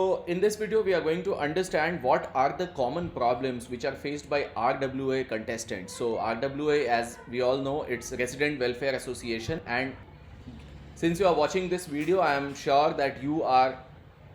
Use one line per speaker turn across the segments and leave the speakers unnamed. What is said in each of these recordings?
So in this video we are going to understand what are the common problems which are faced by RWA contestants. So RWA, as we all know, it's Resident Welfare Association, and since you are watching this video, I am sure that you are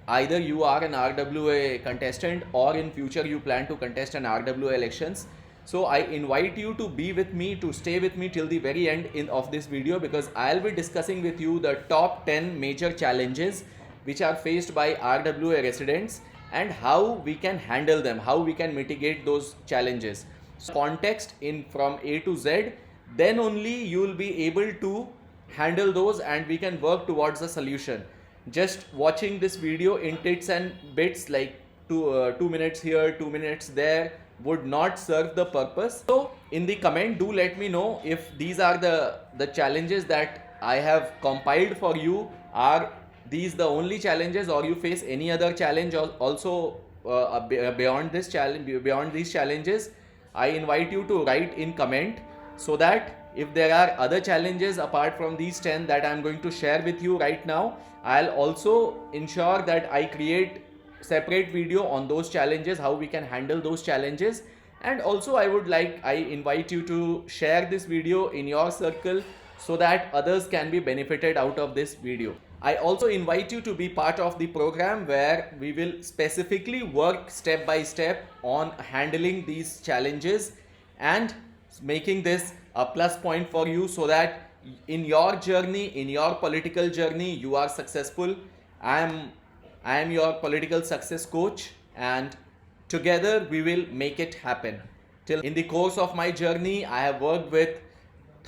either an RWA contestant or in future you plan to contest an RWA elections. So I invite you to be with me, to stay with me till the very end of this video, because I'll be discussing with you the top 10 major challenges which are faced by RWA residents and how we can handle them, how we can mitigate those challenges. So context in from A to Z, then only you will be able to handle those and we can work towards a solution. Just watching this video in tits and bits, like 2 minutes here, 2 minutes there, would not serve the purpose. So in the comment, do let me know if these are the challenges that I have compiled for you. Are these the only challenges, or you face any other challenge also beyond this challenge, beyond these challenges? I invite you to write in comment, so that if there are other challenges apart from these 10 that I am going to share with you right now, I'll also ensure that I create separate video on those challenges, how we can handle those challenges. And also I invite you to share this video in your circle so that others can be benefited out of this video. I also invite you to be part of the program where we will specifically work step by step on handling these challenges and making this a plus point for you, so that in your journey, in your political journey, you are successful. I am your political success coach, and together we will make it happen. Till in the course of my journey, I have worked with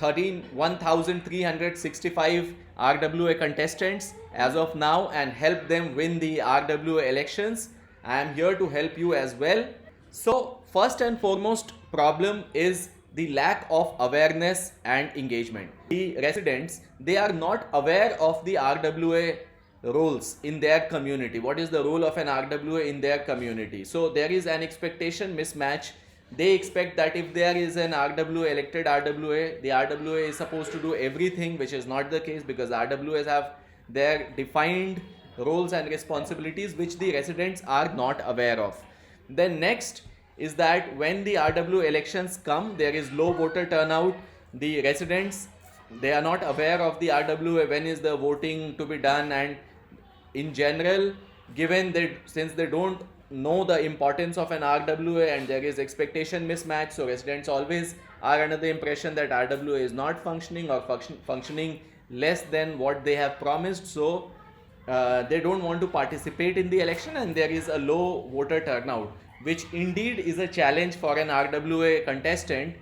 1,365 RWA contestants as of now and helped them win the RWA elections. I am here to help you as well. So first and foremost problem is the lack of awareness and engagement. The residents, they are not aware of the RWA roles in their community. What is the role of an RWA in their community? So there is an expectation mismatch. They expect that if there is an RWA, elected RWA, the RWA is supposed to do everything, which is not the case, because RWAs have their defined roles and responsibilities which the residents are not aware of. Then next is that when the RWA elections come, there is low voter turnout. The residents, they are not aware of the RWA, when is the voting to be done, and in general, given that since they don't know the importance of an RWA and there is expectation mismatch, so residents always are under the impression that RWA is not functioning or functioning less than what they have promised. So they don't want to participate in the election, and there is a low voter turnout, which indeed is a challenge for an RWA contestant.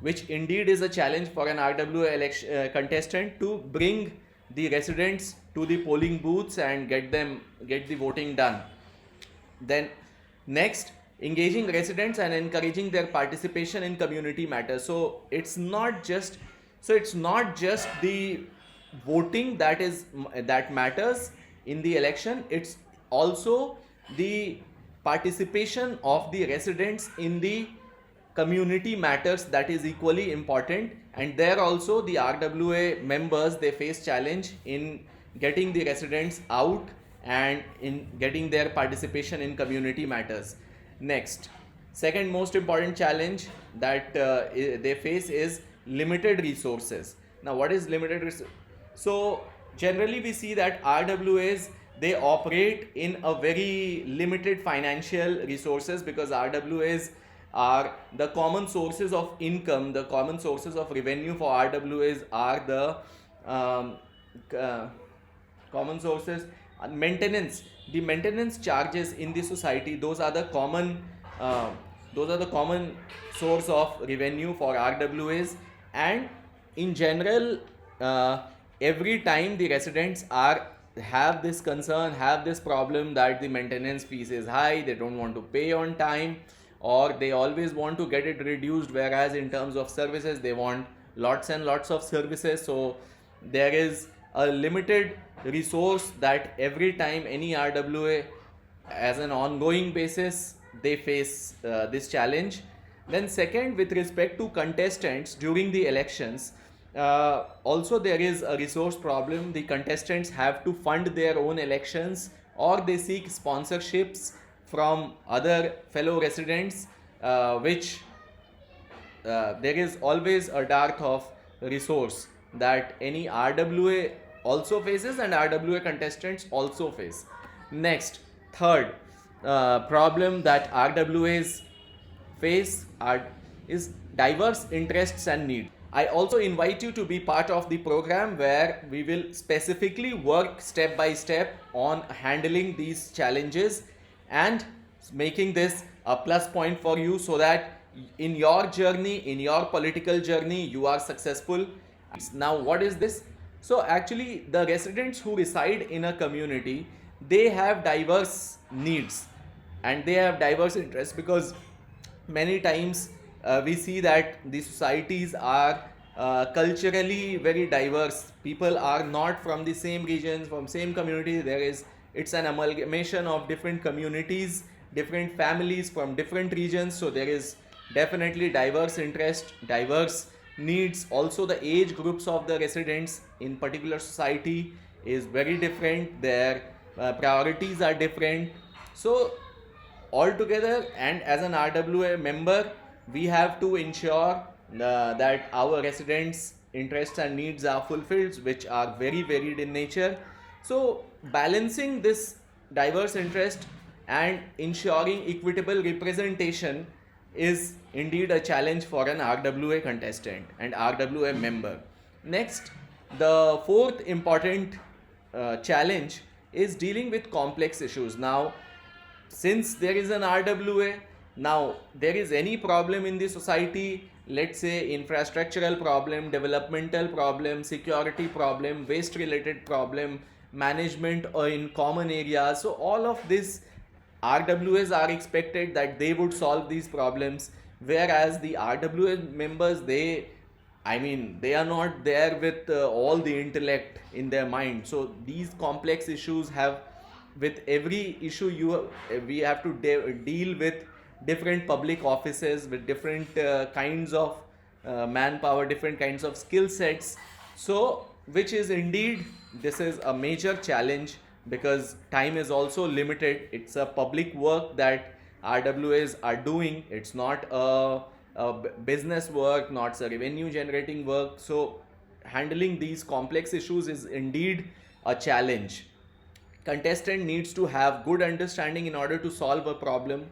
Which indeed is a challenge for an RWA contestant to bring the residents to the polling booths and get the voting done. Then next, engaging residents and encouraging their participation in community matters. So it's not just the voting that matters in the election. It's also the participation of the residents in the community matters that is equally important. And there also the RWA members, they face challenge in getting the residents out and in getting their participation in community matters. Next, second most important challenge that they face is limited resources. Now what is limited resources? So generally we see that RWAs, they operate in a very limited financial resources, because RWAs are the common sources of income, the common sources of revenue for RWAs are the common sources. Maintenance, the maintenance charges in the society, those are the common source of revenue for RWAs. And in general, every time the residents have this concern, have this problem that the maintenance fees is high, they don't want to pay on time, or they always want to get it reduced, whereas in terms of services they want lots and lots of services. So there is a limited resource that every time any RWA, as an ongoing basis, they face this challenge. Then second, with respect to contestants during the elections, Also, there is a resource problem. The contestants have to fund their own elections, or they seek sponsorships from other fellow residents, which there is always a dearth of resource that any RWA also faces and RWA contestants also face. Next, third problem that RWAs face is diverse interests and needs. I also invite you to be part of the program where we will specifically work step by step on handling these challenges and making this a plus point for you, so that in your journey, in your political journey, you are successful. Now, what is this? So actually, the residents who reside in a community, they have diverse needs and they have diverse interests, because many times we see that the societies are culturally very diverse. People are not from the same regions, from same community. It's an amalgamation of different communities, different families from different regions. So there is definitely diverse interest, diverse needs. Also, the age groups of the residents in particular society is very different. Their priorities are different. So altogether, and as an RWA member, we have to ensure that our residents' interests and needs are fulfilled, which are very varied in nature. So balancing this diverse interest and ensuring equitable representation is indeed a challenge for an RWA contestant and RWA member. Next, the fourth important challenge is dealing with complex issues. Now, since there is an RWA, now there is any problem in the society, let's say infrastructural problem, developmental problem, security problem, waste related problem, management or in common areas. So all of this, RWAs are expected that they would solve these problems, whereas the RWA members, they are not there with all the intellect in their mind. So these complex issues have, with every issue we have to deal with different public offices, with different kinds of manpower, different kinds of skill sets. So which is indeed, this is a major challenge, because time is also limited. It's a public work that RWAs are doing. It's not a business work, not a revenue generating work. So handling these complex issues is indeed a challenge. Contestant needs to have good understanding in order to solve a problem.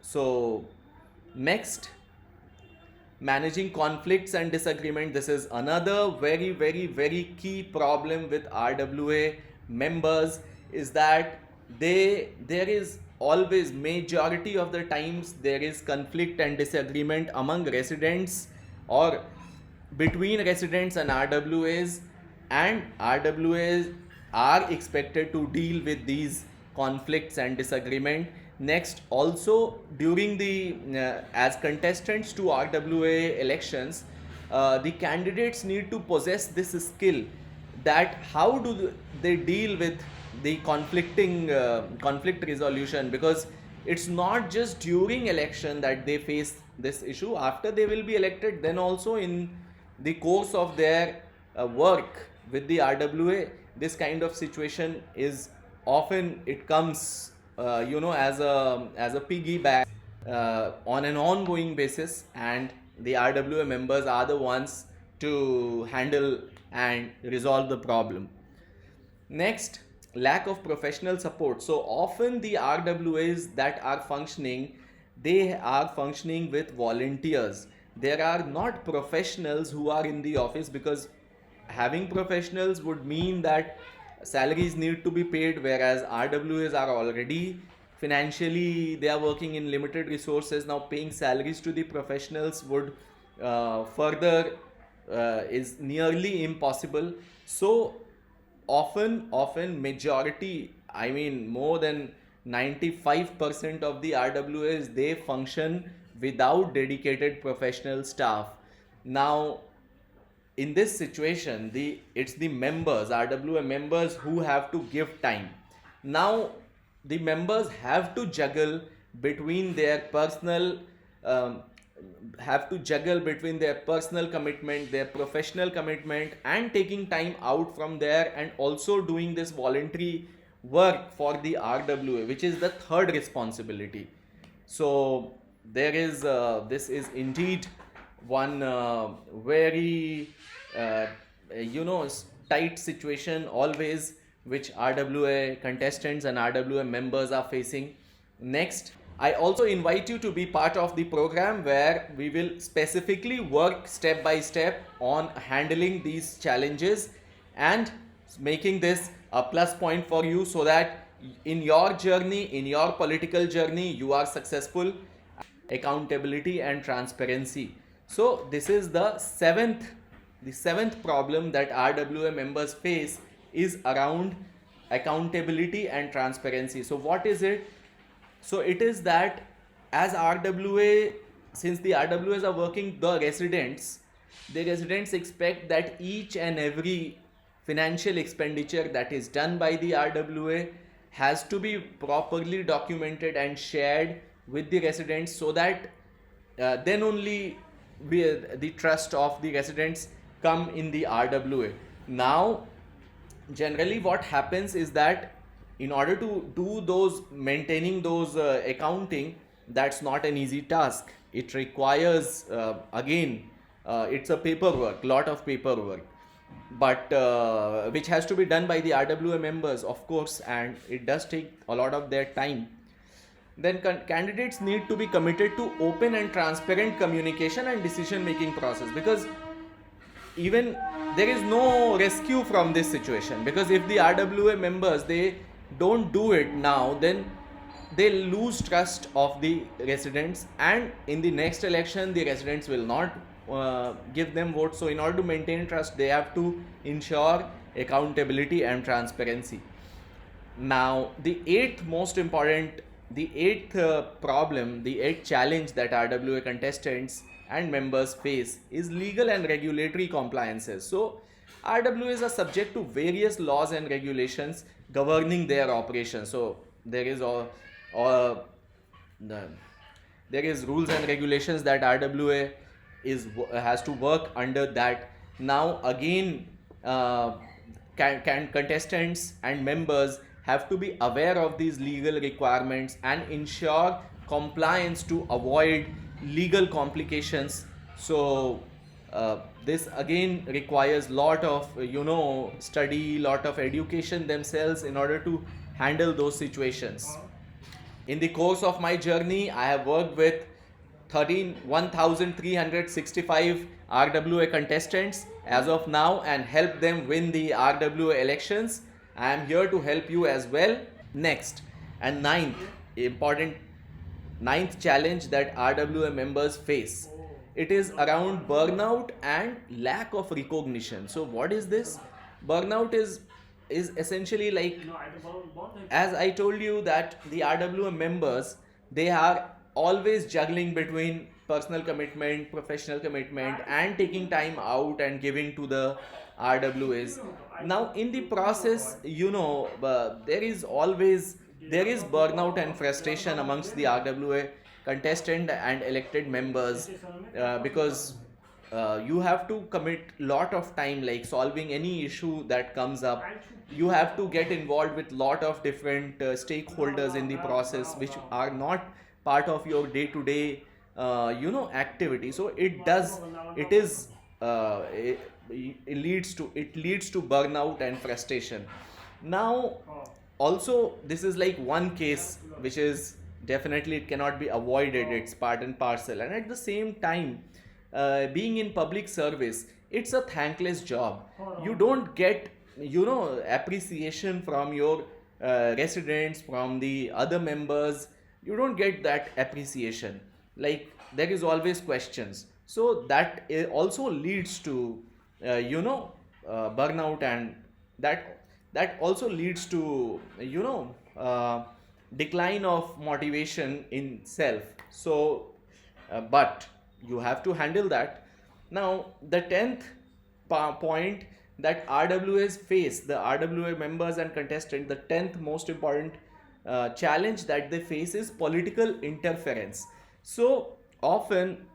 So next, managing conflicts and disagreement. This is another very, very, very key problem with RWA members, is that there is always, majority of the times, there is conflict and disagreement among residents or between residents and RWAs, and RWAs are expected to deal with these conflicts and disagreement. Next, also during the as contestants to RWA elections, the candidates need to possess this skill, that how do they deal with the conflict resolution, because it's not just during election that they face this issue. After they will be elected, then also in the course of their work with the RWA, this kind of situation is often, it comes as a piggyback on an ongoing basis, and the RWA members are the ones to handle and resolve the problem. Next, lack of professional support. So often the RWAs that are functioning, they are functioning with volunteers. There are not professionals who are in the office, because having professionals would mean that salaries need to be paid, whereas RWAs are already financially, they are working in limited resources. Now paying salaries to the professionals would further is nearly impossible. So often majority, more than 95% of the RWAs, they function without dedicated professional staff. Now in this situation, it's the members, RWA members, who have to give time. Now the members have to juggle between their personal have to juggle between their personal commitment, their professional commitment, and taking time out from there, and also doing this voluntary work for the RWA, which is the third responsibility. So there is this is indeed one very uh, tight situation always, which RWA contestants and RWA members are facing. Next, I also invite you to be part of the program where we will specifically work step by step on handling these challenges and making this a plus point for you, so that in your journey, in your political journey, you are successful. Accountability and transparency. So this is the seventh problem that RWA members face is around accountability and transparency. So what is it? So it is that as RWA, since the RWAs are working the residents expect that each and every financial expenditure that is done by the RWA has to be properly documented and shared with the residents, so that then only the trust of the residents come in the RWA. Now, generally what happens is that in order to do those maintaining those accounting, that's not an easy task. It requires again it's a paperwork, lot of paperwork, but which has to be done by the RWA members, of course, and it does take a lot of their time. Then candidates need to be committed to open and transparent communication and decision making process, because even there is no rescue from this situation, because if the RWA members they don't do it now, then they lose trust of the residents, and in the next election the residents will not give them votes. So in order to maintain trust, they have to ensure accountability and transparency. Now the eighth problem, the eighth challenge that RWA contestants and members face is legal and regulatory compliances. So RWAs are subject to various laws and regulations governing their operations. So there is the, there is rules and regulations that RWA has to work under that. Now again, can contestants and members have to be aware of these legal requirements and ensure compliance to avoid legal complications. So this again requires lot of study, lot of education themselves in order to handle those situations. In the course of my journey, I have worked with 13,365 RWA contestants as of now and helped them win the RWA elections. I am here to help you as well. Next, and ninth challenge that RWA members face, it is around burnout and lack of recognition. So what is this? Burnout is essentially like, as I told you, that the RWA members, they are always juggling between personal commitment, professional commitment, and taking time out and giving to the RWAs. Now in the process, there is burnout and frustration amongst the RWA contestant and elected members, because you have to commit lot of time, like solving any issue that comes up. You have to get involved with lot of different stakeholders in the process, which are not part of your day to day activity. So it leads to burnout and frustration. Now also, this is like one case which is definitely, it cannot be avoided, it's part and parcel. And at the same time, being in public service, it's a thankless job. You don't get appreciation from your residents, from the other members. You don't get that appreciation, like there is always questions. So that also leads to burnout, and that also leads to decline of motivation in self. So but you have to handle that. Now the 10th point that RWAs face, the RWA members and contestants, the 10th most important challenge that they face is political interference. So often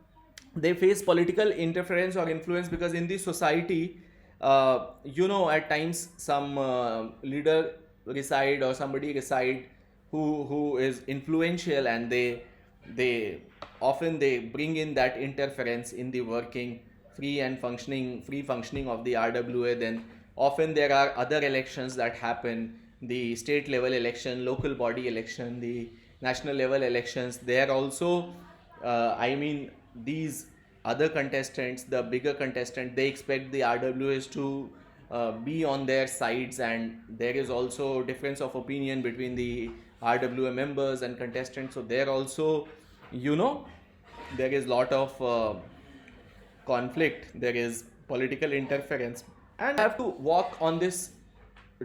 they face political interference or influence, because in the society, at times some leader reside or somebody reside who is influential, and they often they bring in that interference in the working free functioning of the RWA. Then often there are other elections that happen, the state level election, local body election, the national level elections. There also, these other contestants, the bigger contestant, they expect the RWAs to be on their sides, and there is also difference of opinion between the RWA members and contestants. So there also, you know, there is lot of conflict, there is political interference, and have to walk on this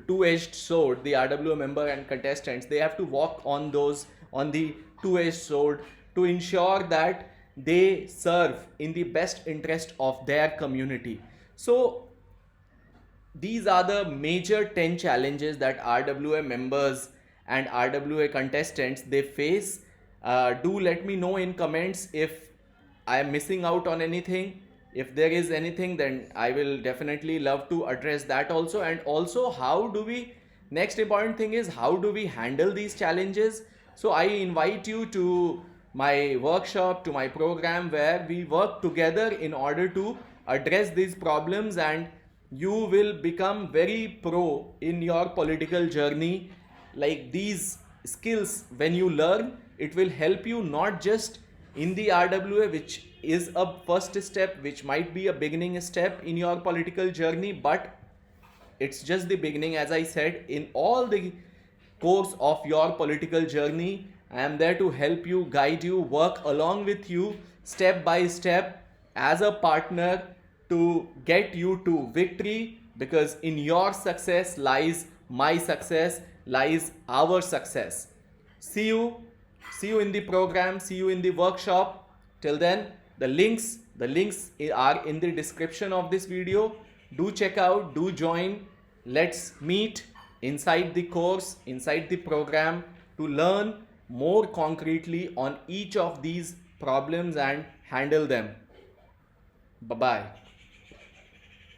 two-edged sword. The RWA member and contestants, they have to walk on the two-edged sword to ensure that they serve in the best interest of their community. So these are the major 10 challenges that RWA members and RWA contestants they face. Do let me know in comments if I am missing out on anything. If there is anything, then I will definitely love to address that also. And also, next important thing is, how do we handle these challenges? So I invite you to my workshop, to my program, where we work together in order to address these problems, and you will become very pro in your political journey. Like, these skills, when you learn, it will help you not just in the RWA, which is a first step, which might be a beginning step in your political journey, but it's just the beginning. As I said, in all the course of your political journey, I am there to help you, guide you, work along with you step by step as a partner to get you to victory, because in your success lies my success, lies our success. See you in the program, see you in the workshop. Till then, the links are in the description of this video. Do check out, do join. Let's meet inside the course, inside the program, to learn more concretely on each of these problems and handle them. Bye bye.